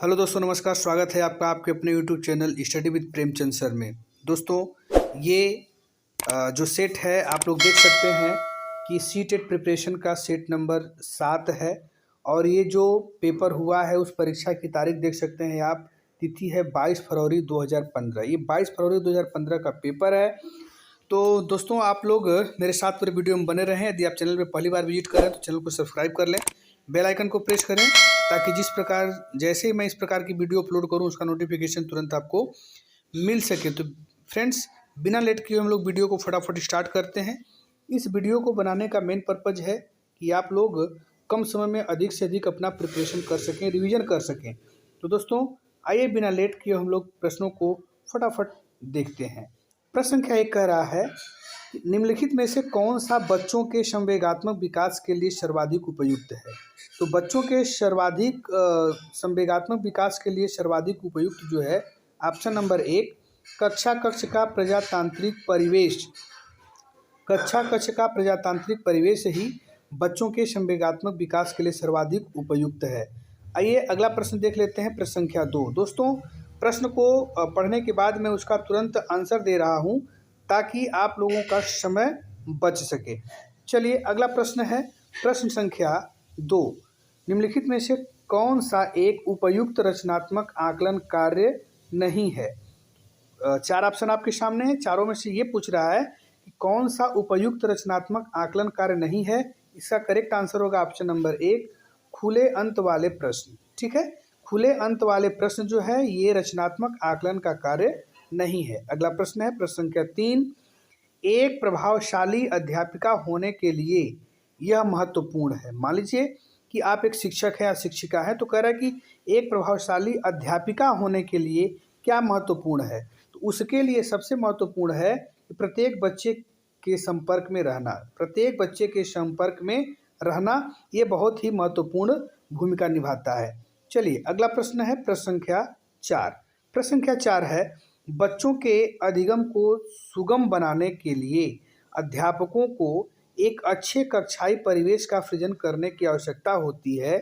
Hello दोस्तों, नमस्कार। स्वागत है आपका आपके अपने YouTube channel study with Premchand sir में। दोस्तों, ये जो सेट है आप लोग देख सकते हैं कि सी टेट प्रिपरेशन का सेट नंबर 7 है। और ये जो पेपर हुआ है उस परीक्षा की तारीख देख सकते हैं आप। तिथि है 22 फरवरी 2015। ये 22 फरवरी 2015 का पेपर है। तो दोस्तों, आप लोग मेरे साथ पूरे वीडियो में बने रहें। यदि आप चैनल पर पहली बार विजिट करें तो चैनल को सब्सक्राइब कर लें, बेल आइकन को प्रेस करें, ताकि जैसे ही मैं इस प्रकार की वीडियो अपलोड करूं उसका नोटिफिकेशन तुरंत आपको मिल सके। तो फ्रेंड्स, बिना लेट किए हम लोग वीडियो को फटाफट स्टार्ट करते हैं। इस वीडियो को बनाने का मेन पर्पज़ है कि आप लोग कम समय में अधिक से अधिक अपना प्रिपरेशन कर सकें, रिवीजन कर सकें। तो दोस्तों, आइए बिना लेट किए हम लोग प्रश्नों को फटाफट देखते हैं। प्रश्न संख्या 1 कह रहा है, निम्नलिखित में से कौन सा बच्चों के संवेगात्मक विकास के लिए सर्वाधिक उपयुक्त है। तो बच्चों के सर्वाधिक संवेगात्मक विकास के लिए सर्वाधिक उपयुक्त जो है ऑप्शन नंबर 1, कक्षा कक्ष का प्रजातांत्रिक परिवेश। कक्षा कक्ष का प्रजातांत्रिक परिवेश ही बच्चों के संवेगात्मक विकास के लिए सर्वाधिक उपयुक्त है। आइए अगला प्रश्न देख लेते हैं। प्रश्न संख्या 2। दोस्तों, प्रश्न को पढ़ने के बाद मैं उसका तुरंत आंसर दे रहा हूं ताकि आप लोगों का समय बच सके। चलिए अगला प्रश्न है। प्रश्न संख्या 2, निम्नलिखित में से कौन सा एक उपयुक्त रचनात्मक आकलन कार्य नहीं है। 4 ऑप्शन आपके सामने है। चारों में से ये पूछ रहा है कि कौन सा उपयुक्त रचनात्मक आकलन कार्य नहीं है। इसका करेक्ट आंसर होगा ऑप्शन नंबर 1, खुले अंत वाले प्रश्न। ठीक है, खुले अंत वाले प्रश्न जो है ये रचनात्मक आकलन का कार्य नहीं है। अगला प्रश्न है प्रश्न संख्या 3, एक प्रभावशाली अध्यापिका होने के लिए यह महत्वपूर्ण है। मान लीजिए कि आप एक शिक्षक हैं या शिक्षिका हैं, तो कह रहा है कि एक प्रभावशाली अध्यापिका होने के लिए क्या महत्वपूर्ण है। तो उसके लिए सबसे महत्वपूर्ण है कि प्रत्येक बच्चे के संपर्क में रहना। प्रत्येक बच्चे के संपर्क में रहना ये बहुत ही महत्वपूर्ण भूमिका निभाता है। चलिए अगला प्रश्न है प्रश्न संख्या 4। प्रश्न संख्या 4 है, बच्चों के अधिगम को सुगम बनाने के लिए अध्यापकों को एक अच्छे कक्षाई परिवेश का सृजन करने की आवश्यकता होती है।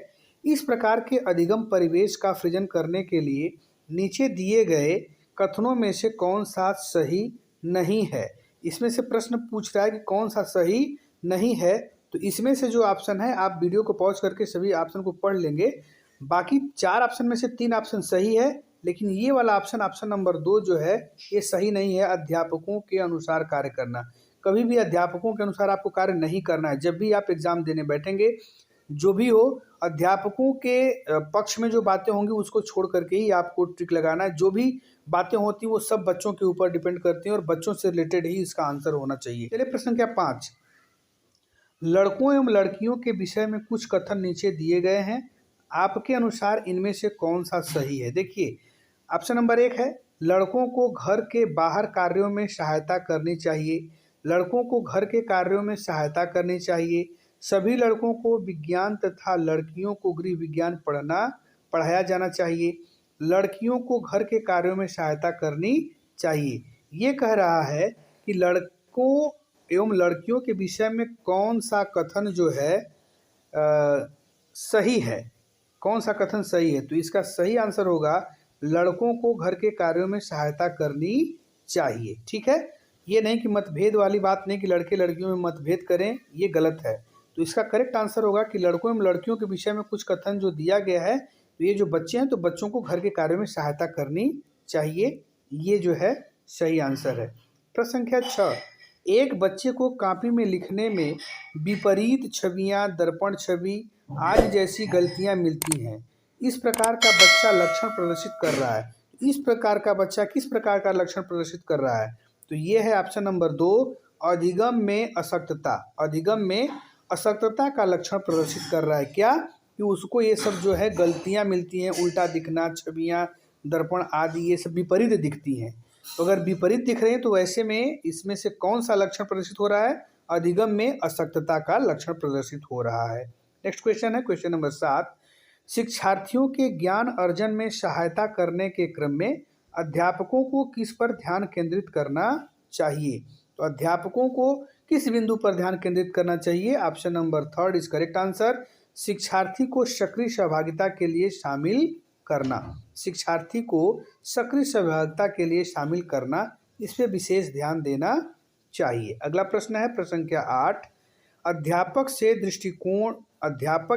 इस प्रकार के अधिगम परिवेश का सृजन करने के लिए नीचे दिए गए कथनों में से कौन सा सही नहीं है। इसमें से प्रश्न पूछ रहा है कि कौन सा सही नहीं है। तो इसमें से जो ऑप्शन है, आप वीडियो को पॉज करके सभी ऑप्शन को पढ़ लेंगे। बाकी 4 ऑप्शन में से 3 ऑप्शन सही है, लेकिन ये वाला ऑप्शन, ऑप्शन नंबर 2 जो है ये सही नहीं है। अध्यापकों के अनुसार कार्य करना, कभी भी अध्यापकों के अनुसार आपको कार्य नहीं करना है। जब भी आप एग्जाम देने बैठेंगे, जो भी हो, अध्यापकों के पक्ष में जो बातें होंगी उसको छोड़ करके ही आपको ट्रिक लगाना है। जो भी बातें होती हैं वो सब बच्चों के ऊपर डिपेंड करती हैं और बच्चों से रिलेटेड ही इसका आंसर होना चाहिए। चलिए प्रश्न संख्या 5, लड़कों एवं लड़कियों के विषय में कुछ कथन नीचे दिए गए हैं। आपके अनुसार इनमें से कौन सा सही है। देखिए, ऑप्शन नंबर 1 है, लड़कों को घर के बाहर कार्यों में सहायता करनी चाहिए। लड़कों को घर के कार्यों में सहायता करनी चाहिए। सभी लड़कों को विज्ञान तथा लड़कियों को गृह विज्ञान पढ़ाया जाना चाहिए। लड़कियों को घर के कार्यों में सहायता करनी चाहिए। ये कह रहा है कि लड़कों एवं लड़कियों के विषय में कौन सा कथन जो है सही है। कौन सा कथन सही है। तो इसका सही आंसर होगा लड़कों को घर के कार्यों में सहायता करनी चाहिए। ठीक है, ये नहीं कि मतभेद वाली बात नहीं कि लड़के लड़कियों में मतभेद करें, ये गलत है। तो इसका करेक्ट आंसर होगा कि लड़कों एवं लड़कियों के विषय में कुछ कथन जो दिया गया है, तो ये जो बच्चे हैं तो बच्चों को घर के कार्यों में सहायता करनी चाहिए। ये जो है सही आंसर है। प्रश्न संख्या 6, एक बच्चे को कॉपी में लिखने में विपरीत छवियां, दर्पण छवि आदि जैसी गलतियां मिलती हैं। इस प्रकार का बच्चा लक्षण प्रदर्शित कर रहा है। इस प्रकार का बच्चा किस प्रकार का लक्षण प्रदर्शित कर रहा है। तो ये है ऑप्शन नंबर 2, अधिगम में अशक्तता। अधिगम में अशक्तता का लक्षण प्रदर्शित कर रहा है। क्या कि उसको ये सब जो है गलतियां मिलती हैं, उल्टा दिखना, छवियां, दर्पण आदि ये सब विपरीत दिखती हैं। तो अगर विपरीत दिख रहे हैं तो ऐसे में इसमें से कौन सा लक्षण प्रदर्शित हो रहा है। अधिगम में अशक्तता का लक्षण प्रदर्शित हो रहा है। नेक्स्ट क्वेश्चन है क्वेश्चन नंबर 7, शिक्षार्थियों के ज्ञान अर्जन में सहायता करने के क्रम में अध्यापकों को किस पर ध्यान केंद्रित करना चाहिए। तो अध्यापकों को किस बिंदु पर ध्यान केंद्रित करना चाहिए। Option number 3 is correct answer, शिक्षार्थी को सक्रिय सहभागिता के लिए शामिल करना, शिक्षार्थी को सक्रिय सहभागिता के लिए शामिल करना, इस पे विशेष ध्यान देना चाहिए। अगला प्रश्न है प्रश्न संख्या 8, अध्यापक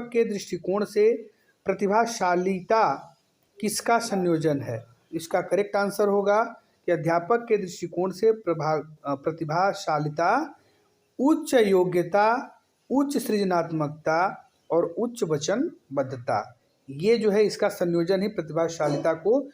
के दृष्टिकोण से प्रतिभाशालीता किसका संयोजन है? इसका करेक्ट आंसर होगा कि अध्यापक के दृष्टिकोण से प्रतिभाशालीता उच्च योग्यता, उच्च सृजनात्मकता और उच्च वचनबद्धता, ये जो है इसका संयोजन ही प्रतिभाशालीता को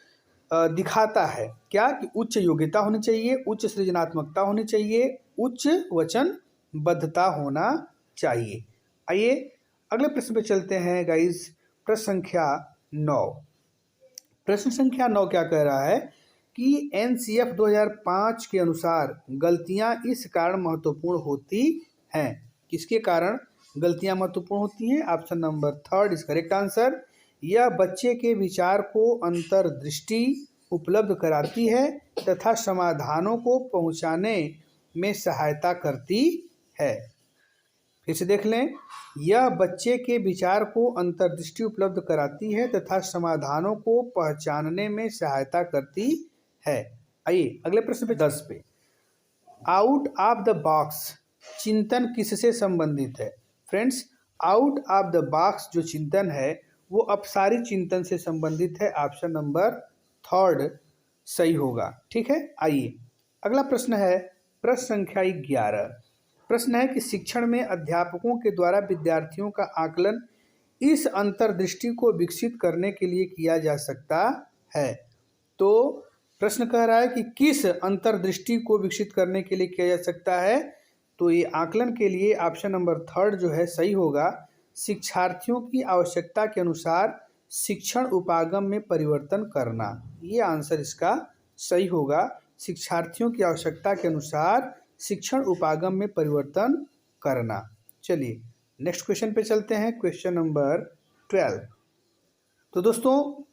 दिखाता है। क्या कि उच्च योग्यता होनी चाहिए, उच्च सृजनात्मकता होनी चाहिए, उच्च वचनबद्धता होना चाहिए। आइए अगले प्रश्न पे चलते हैं गाइस। प्रश्न संख्या 9। प्रश्न संख्या 9 क्या कह रहा है कि एनसीएफ 2005 के अनुसार गलतियां इस कारण महत्वपूर्ण होती हैं। किसके कारण गलतियां महत्वपूर्ण होती हैं? Option number 3 is correct answer. यह बच्चे के विचार को अंतर्दृष्टि उपलब्ध कराती है तथा समाधानों को पहुंचाने में सहायता करती है। फिर से देख लें, यह बच्चे के विचार को अंतर्दृष्टि उपलब्ध कराती है तथा समाधानों को पहचानने में सहायता करती है। आइए अगले प्रश्न पे 10 पे, आउट ऑफ द बॉक्स चिंतन किससे संबंधित है? Friends, out of the box जो चिंतन है वो अपसारी चिंतन से संबंधित है। ऑप्शन नंबर 3 सही होगा। ठीक है, आइए अगला प्रश्न है प्रश्न संख्या 11। प्रश्न है कि शिक्षण में अध्यापकों के द्वारा विद्यार्थियों का आकलन इस अंतर्दृष्टि को विकसित करने के लिए किया जा सकता है। तो प्रश्न कह रहा है कि किस अंतर्दृष्टि को विकसित करने के लिए किया जा सकता है? तो ये आकलन के लिए ऑप्शन नंबर 3 जो है सही होगा। शिक्षार्थियों की आवश्यकता के अनुसार शिक्षण उपागम में परिवर्तन करना, ये आंसर इसका सही होगा। शिक्षार्थियों की आवश्यकता के अनुसार शिक्षण उपागम में परिवर्तन करना। चलिए नेक्स्ट क्वेश्चन पे चलते हैं, क्वेश्चन नंबर 12। तो दोस्तों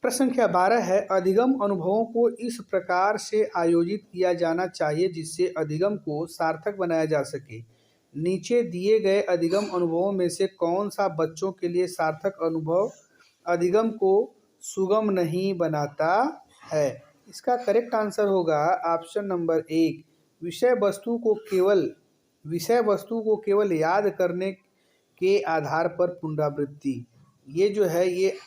प्रश्न संख्या 12 है, अधिगम अनुभवों को इस प्रकार से आयोजित किया जाना चाहिए जिससे अधिगम को सार्थक बनाया जा सके। नीचे दिए गए अधिगम अनुभवों में से कौन सा बच्चों के लिए सार्थक अनुभव अधिगम को सुगम नहीं बनाता है? इसका करेक्ट आंसर होगा ऑप्शन नंबर 1, विषय वस्तु को केवल याद करने के आधार पर पुनरावृत्ति। ये जो है ये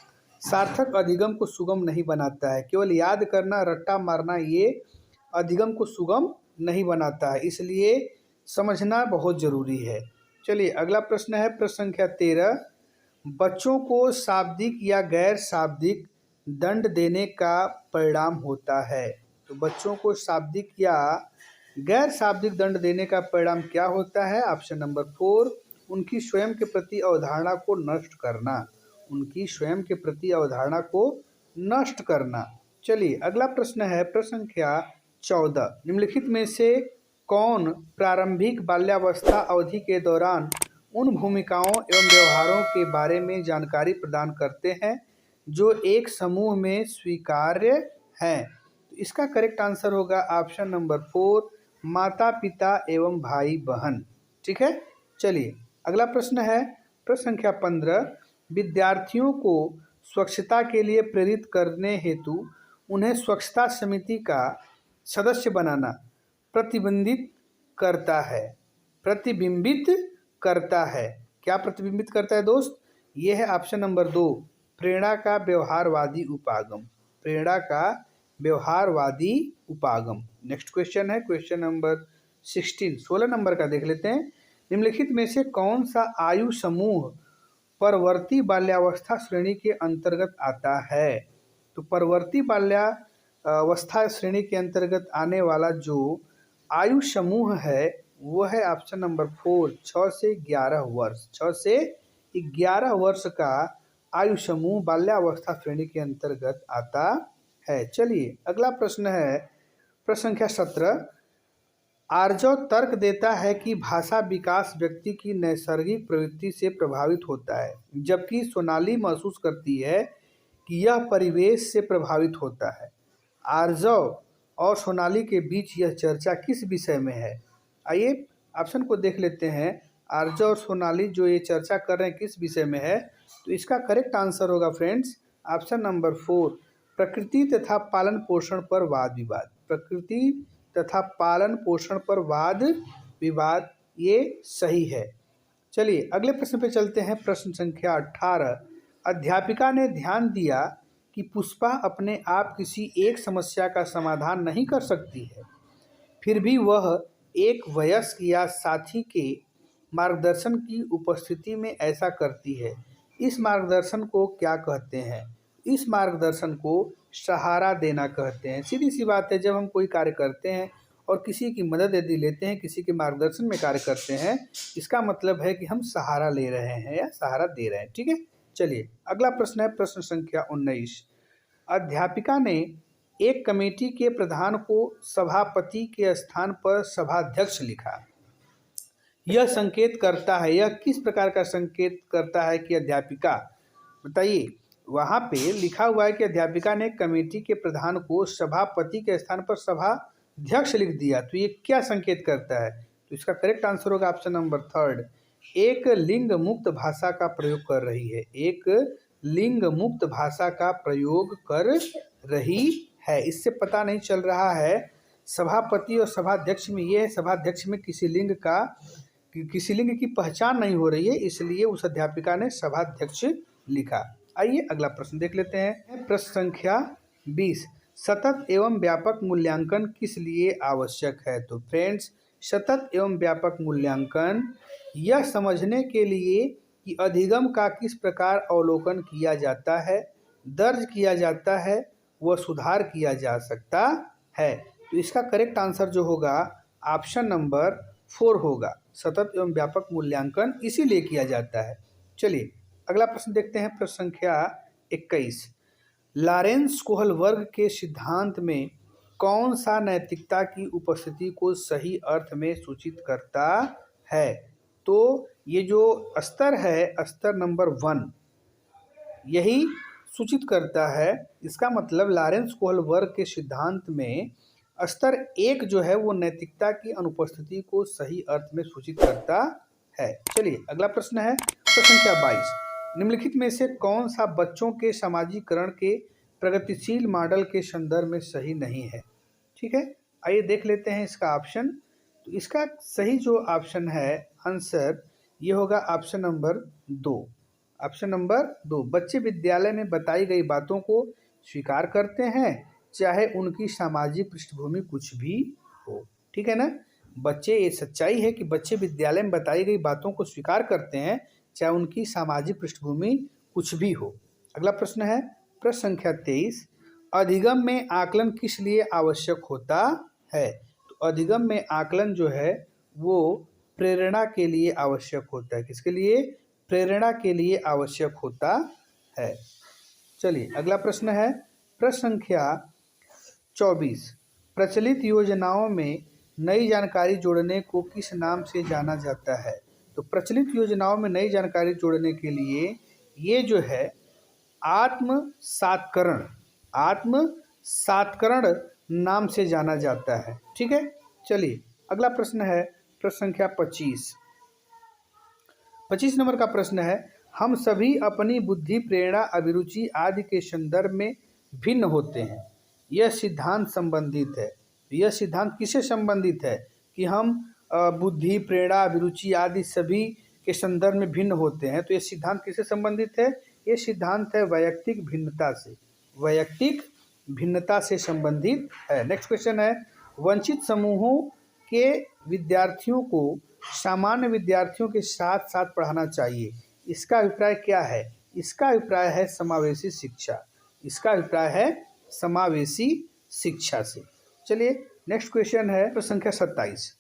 सार्थक अधिगम को सुगम नहीं बनाता है। केवल याद करना, रट्टा मारना ये अधिगम को सुगम नहीं बनाता है, इसलिए समझना बहुत ज़रूरी है। चलिए अगला प्रश्न है प्रश्न संख्या 13। बच्चों को शाब्दिक या गैर शाब्दिक दंड देने का परिणाम होता है। तो बच्चों को शाब्दिक या गैर शाब्दिक दंड देने का परिणाम क्या होता है? ऑप्शन नंबर 4, उनकी स्वयं के प्रति अवधारणा को नष्ट करना, उनकी स्वयं के प्रति अवधारणा को नष्ट करना। चलिए अगला प्रश्न है प्रश्न संख्या 14। निम्नलिखित में से कौन प्रारंभिक बाल्यावस्था अवधि के दौरान उन भूमिकाओं एवं व्यवहारों के बारे में जानकारी प्रदान करते हैं जो एक समूह में स्वीकार्य हैं? तो इसका करेक्ट आंसर होगा ऑप्शन नंबर 4, माता पिता एवं भाई बहन। ठीक है, चलिए अगला प्रश्न है प्रश्न संख्या 15। विद्यार्थियों को स्वच्छता के लिए प्रेरित करने हेतु उन्हें स्वच्छता समिति का सदस्य बनाना प्रतिबिंबित करता है। क्या प्रतिबिंबित करता है दोस्त? ये है ऑप्शन नंबर 2, प्रेरणा का व्यवहारवादी उपागम। नेक्स्ट क्वेश्चन है क्वेश्चन नंबर 16 नंबर का देख लेते हैं। निम्नलिखित में से कौन सा आयु समूह परवर्ती बाल्यावस्था श्रेणी के अंतर्गत आता है? तो परवर्ती बाल्यावस्था श्रेणी के अंतर्गत आने वाला जो आयु समूह है वो है ऑप्शन नंबर 4, 6 से 11 वर्ष। 6 से 11 वर्ष का आयु समूह बाल्यावस्था श्रेणी के अंतर्गत आता है। चलिए अगला प्रश्न है प्रश्न संख्या 17। आर्जव तर्क देता है कि भाषा विकास व्यक्ति की नैसर्गिक प्रवृत्ति से प्रभावित होता है, जबकि सोनाली महसूस करती है कि यह परिवेश से प्रभावित होता है। आर्जव और सोनाली के बीच यह चर्चा किस विषय में है? आइए ऑप्शन को देख लेते हैं। आर्जव और सोनाली जो ये चर्चा कर रहे हैं किस विषय में है? तो इसका करेक्ट आंसर होगा फ्रेंड्स ऑप्शन नंबर 4 प्रकृति तथा पालन पोषण पर वाद विवाद। प्रकृति तथा पालन पोषण पर वाद विवाद ये सही है। चलिए अगले प्रश्न पे चलते हैं। प्रश्न संख्या 18। अध्यापिका ने ध्यान दिया कि पुष्पा अपने आप किसी एक समस्या का समाधान नहीं कर सकती है, फिर भी वह एक वयस्क या साथी के मार्गदर्शन की उपस्थिति में ऐसा करती है। इस मार्गदर्शन को क्या कहते हैं? इस मार्गदर्शन को सहारा देना कहते हैं। सीधी सी बात है, जब हम कोई कार्य करते हैं और किसी की मदद यदि लेते हैं, किसी के मार्गदर्शन में कार्य करते हैं, इसका मतलब है कि हम सहारा ले रहे हैं या सहारा दे रहे हैं। ठीक है, चलिए अगला प्रश्न है प्रश्न संख्या 19। अध्यापिका ने एक कमेटी के प्रधान को सभापति के स्थान पर सभाध्यक्ष लिखा। यह संकेत करता है, यह किस प्रकार का संकेत करता है कि अध्यापिका, बताइए, वहाँ पे लिखा हुआ है कि अध्यापिका ने कमेटी के प्रधान को सभापति के स्थान पर सभाध्यक्ष लिख दिया, तो ये क्या संकेत करता है? तो इसका करेक्ट आंसर होगा ऑप्शन नंबर 3, एक लिंग मुक्त भाषा का प्रयोग कर रही है। एक लिंग मुक्त भाषा का प्रयोग कर रही है। इससे पता नहीं चल रहा है सभापति और सभाध्यक्ष में, ये सभाध्यक्ष में किसी लिंग की पहचान नहीं हो रही है, इसलिए उस अध्यापिका ने सभाध्यक्ष लिखा। आइए अगला प्रश्न देख लेते हैं। प्रश्न संख्या 20। सतत एवं व्यापक मूल्यांकन किस लिए आवश्यक है? तो फ्रेंड्स, सतत एवं व्यापक मूल्यांकन यह समझने के लिए कि अधिगम का किस प्रकार अवलोकन किया जाता है, दर्ज किया जाता है, व सुधार किया जा सकता है। तो इसका करेक्ट आंसर जो होगा ऑप्शन नंबर 4 होगा। सतत एवं व्यापक मूल्यांकन इसीलिए किया जाता है। चलिए अगला प्रश्न देखते हैं। प्रश्न संख्या 21। लॉरेंस कोहल वर्ग के सिद्धांत में कौन सा नैतिकता की उपस्थिति को सही अर्थ में सूचित करता है? तो ये जो स्तर है, स्तर नंबर 1, यही सूचित करता है। इसका मतलब लॉरेंस कोहल वर्ग के सिद्धांत में स्तर 1 जो है वो नैतिकता की अनुपस्थिति को सही अर्थ में सूचित करता है। चलिए अगला प्रश्न है प्रश्न संख्या 22। निम्नलिखित में से कौन सा बच्चों के समाजीकरण के प्रगतिशील मॉडल के संदर्भ में सही नहीं है? ठीक है, आइए देख लेते हैं इसका ऑप्शन। तो इसका सही जो ऑप्शन है, आंसर ये होगा ऑप्शन नंबर 2। ऑप्शन नंबर 2, बच्चे विद्यालय में बताई गई बातों को स्वीकार करते हैं, चाहे उनकी सामाजिक पृष्ठभूमि कुछ भी हो। ठीक है ना, बच्चे, ये सच्चाई है कि बच्चे विद्यालय में बताई गई बातों को स्वीकार करते हैं, चाहे उनकी सामाजिक पृष्ठभूमि कुछ भी हो। अगला प्रश्न है प्रश्न संख्या 23। अधिगम में आकलन किस लिए आवश्यक होता है? तो अधिगम में आकलन जो है वो प्रेरणा के लिए आवश्यक होता है। किसके लिए? प्रेरणा के लिए आवश्यक होता है। चलिए अगला प्रश्न है प्रश्न संख्या 24। प्रचलित योजनाओं में नई जानकारी जोड़ने को किस नाम से जाना जाता है? तो प्रचलित योजनाओं में नई जानकारी जोड़ने के लिए ये जो है आत्मसात्करण नाम से जाना जाता है। ठीक है, चलिए अगला प्रश्न है प्रश्न संख्या 25। 25 नंबर का प्रश्न है, हम सभी अपनी बुद्धि, प्रेरणा, अभिरुचि आदि के संदर्भ में भिन्न होते हैं। यह सिद्धांत संबंधित है। यह सिद्धांत किससे संबंधित है कि हम बुद्धि, प्रेरणा, अभिरुचि आदि सभी के संदर्भ में भिन्न होते हैं? तो यह सिद्धांत किससे संबंधित है? ये सिद्धांत है वैयक्तिक भिन्नता से, वैयक्तिक भिन्नता से संबंधित है। नेक्स्ट क्वेश्चन है, वंचित समूहों के विद्यार्थियों को सामान्य विद्यार्थियों के साथ साथ पढ़ाना चाहिए, इसका अभिप्राय क्या है? इसका अभिप्राय है समावेशी शिक्षा। इसका अभिप्राय है समावेशी शिक्षा से। चलिए नेक्स्ट क्वेश्चन है प्रश्न संख्या 27।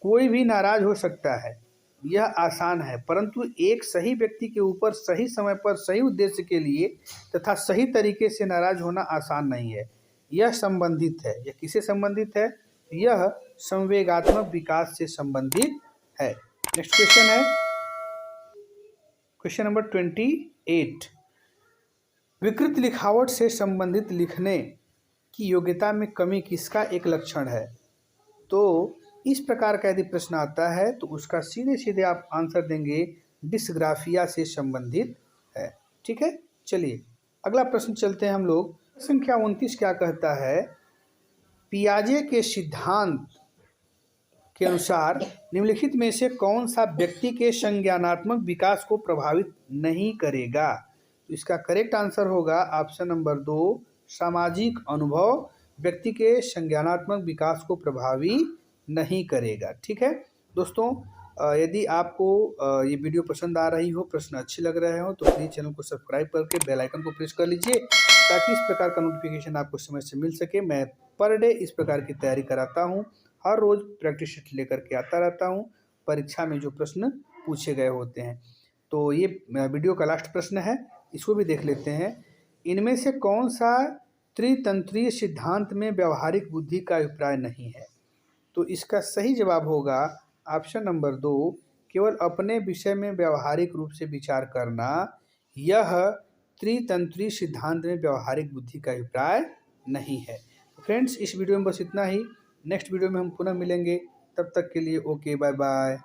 कोई भी नाराज हो सकता है, यह आसान है, परंतु एक सही व्यक्ति के ऊपर सही समय पर सही उद्देश्य के लिए तथा सही तरीके से नाराज होना आसान नहीं है। यह संबंधित है। यह किससे संबंधित है? यह संवेगात्मक विकास से संबंधित है। नेक्स्ट क्वेश्चन है क्वेश्चन नंबर 28। विकृत लिखावट से संबंधित लिखने की योग्यता में कमी किसका एक लक्षण है? तो इस प्रकार का यदि प्रश्न आता है तो उसका सीधे सीधे आप आंसर देंगे डिस्ग्राफिया से संबंधित है। ठीक है, चलिए अगला प्रश्न चलते हैं हम लोग। संख्या 29 क्या कहता है? पियाजे के सिद्धांत के अनुसार निम्नलिखित में से कौन सा व्यक्ति के संज्ञानात्मक विकास को प्रभावित नहीं करेगा? तो इसका करेक्ट आंसर होगा ऑप्शन नंबर 2, सामाजिक अनुभव व्यक्ति के संज्ञानात्मक विकास को प्रभावी नहीं करेगा। ठीक है दोस्तों, यदि आपको ये वीडियो पसंद आ रही हो, प्रश्न अच्छे लग रहे हो, तो प्लीज़ चैनल को सब्सक्राइब करके बेल आइकन को प्रेस कर लीजिए ताकि इस प्रकार का नोटिफिकेशन आपको समय से मिल सके। मैं पर डे इस प्रकार की तैयारी कराता हूँ, हर रोज़ प्रैक्टिस शीट लेकर के आता रहता हूँ परीक्षा में जो प्रश्न पूछे गए होते हैं। तो ये वीडियो का लास्ट प्रश्न है, इसको भी देख लेते हैं। इनमें से कौन सा त्रितंत्रीय सिद्धांत में व्यवहारिक बुद्धि का अभिप्राय नहीं है? तो इसका सही जवाब होगा ऑप्शन नंबर 2, केवल अपने विषय में व्यवहारिक रूप से विचार करना। यह त्रितंत्रीय सिद्धांत में व्यवहारिक बुद्धि का अभिप्राय नहीं है। तो फ्रेंड्स, इस वीडियो में बस इतना ही। नेक्स्ट वीडियो में हम पुनः मिलेंगे, तब तक के लिए ओके, बाय बाय।